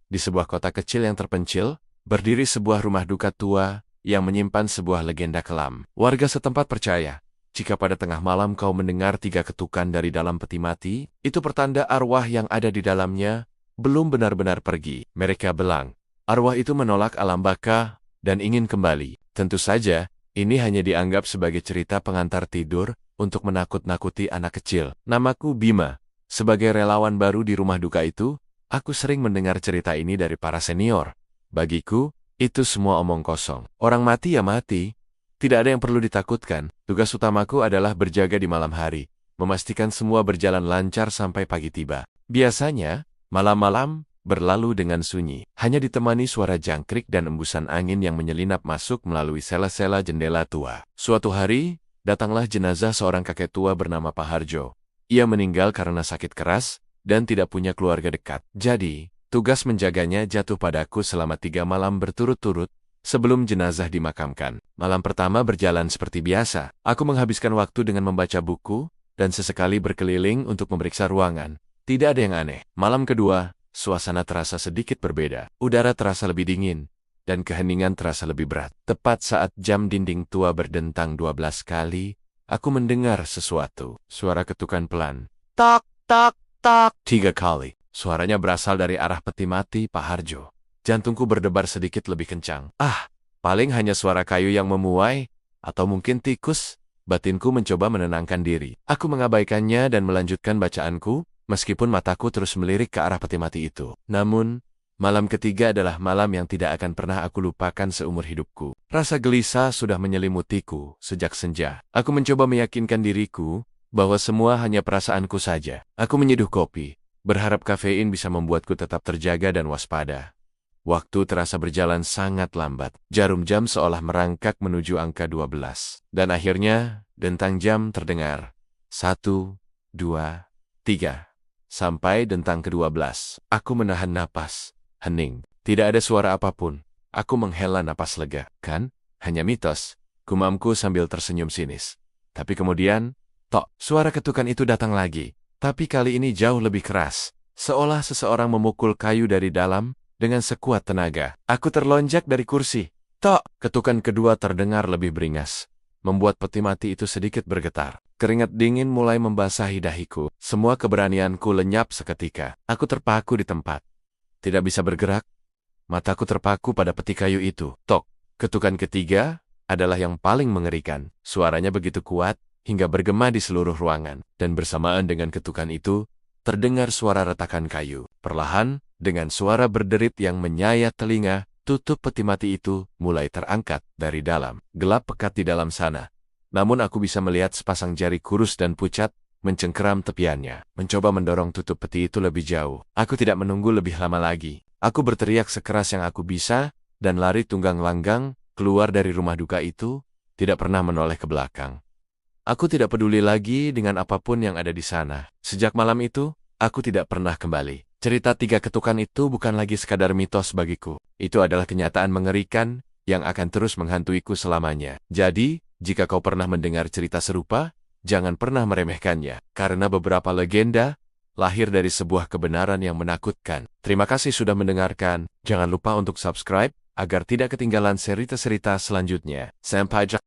Di sebuah kota kecil yang terpencil, berdiri sebuah rumah duka tua yang menyimpan sebuah legenda kelam. Warga setempat percaya, jika pada tengah malam kau mendengar 3 ketukan dari dalam peti mati, itu pertanda arwah yang ada di dalamnya belum benar-benar pergi. Mereka bilang, arwah itu menolak alam baka dan ingin kembali. Tentu saja, ini hanya dianggap sebagai cerita pengantar tidur untuk menakut-nakuti anak kecil. Namaku Bima. Sebagai relawan baru di rumah duka itu, aku sering mendengar cerita ini dari para senior. Bagiku, itu semua omong kosong. Orang mati ya mati. Tidak ada yang perlu ditakutkan. Tugas utamaku adalah berjaga di malam hari, memastikan semua berjalan lancar sampai pagi tiba. Biasanya, malam-malam berlalu dengan sunyi, hanya ditemani suara jangkrik dan embusan angin yang menyelinap masuk melalui sela-sela jendela tua. Suatu hari, datanglah jenazah seorang kakek tua bernama Pak Harjo. Ia meninggal karena sakit keras dan tidak punya keluarga dekat. Jadi, tugas menjaganya jatuh padaku selama 3 malam berturut-turut sebelum jenazah dimakamkan. Malam pertama berjalan seperti biasa. Aku menghabiskan waktu dengan membaca buku dan sesekali berkeliling untuk memeriksa ruangan. Tidak ada yang aneh. Malam kedua, suasana terasa sedikit berbeda. Udara terasa lebih dingin, dan keheningan terasa lebih berat. Tepat saat jam dinding tua berdentang 12 kali, aku mendengar sesuatu. Suara ketukan pelan. Tak, tak, tak. 3 kali. Suaranya berasal dari arah peti mati Pak Harjo. Jantungku berdebar sedikit lebih kencang. Paling hanya suara kayu yang memuai, atau mungkin tikus. Batinku mencoba menenangkan diri. Aku mengabaikannya dan melanjutkan bacaanku, meskipun mataku terus melirik ke arah peti mati itu. Namun, malam ketiga adalah malam yang tidak akan pernah aku lupakan seumur hidupku. Rasa gelisah sudah menyelimutiku sejak senja. Aku mencoba meyakinkan diriku bahwa semua hanya perasaanku saja. Aku menyeduh kopi, berharap kafein bisa membuatku tetap terjaga dan waspada. Waktu terasa berjalan sangat lambat. Jarum jam seolah merangkak menuju angka 12. Dan akhirnya, dentang jam terdengar. 1, 2, 3. Sampai dentang ke-12, aku menahan napas, hening. Tidak ada suara apapun. Aku menghela napas lega. Kan? Hanya mitos, gumamku sambil tersenyum sinis. Tapi kemudian, suara ketukan itu datang lagi. Tapi kali ini jauh lebih keras. Seolah seseorang memukul kayu dari dalam dengan sekuat tenaga. Aku terlonjak dari kursi. Ketukan kedua terdengar lebih beringas, membuat peti mati itu sedikit bergetar. Keringat dingin mulai membasahi dahiku. Semua keberanianku lenyap seketika. Aku terpaku di tempat. Tidak bisa bergerak. Mataku terpaku pada peti kayu itu. Ketukan ketiga adalah yang paling mengerikan. Suaranya begitu kuat hingga bergema di seluruh ruangan. Dan bersamaan dengan ketukan itu, terdengar suara retakan kayu. Perlahan, dengan suara berderit yang menyayat telinga, tutup peti mati itu mulai terangkat dari dalam. Gelap pekat di dalam sana. Namun aku bisa melihat sepasang jari kurus dan pucat mencengkeram tepiannya, mencoba mendorong tutup peti itu lebih jauh. Aku tidak menunggu lebih lama lagi. Aku berteriak sekeras yang aku bisa, dan lari tunggang langgang keluar dari rumah duka itu, tidak pernah menoleh ke belakang. Aku tidak peduli lagi dengan apapun yang ada di sana. Sejak malam itu, aku tidak pernah kembali. Cerita 3 ketukan itu bukan lagi sekadar mitos bagiku. Itu adalah kenyataan mengerikan yang akan terus menghantuiku selamanya. Jadi, jika kau pernah mendengar cerita serupa, jangan pernah meremehkannya, karena beberapa legenda lahir dari sebuah kebenaran yang menakutkan. Terima kasih sudah mendengarkan. Jangan lupa untuk subscribe agar tidak ketinggalan cerita-cerita selanjutnya. Sampai jumpa.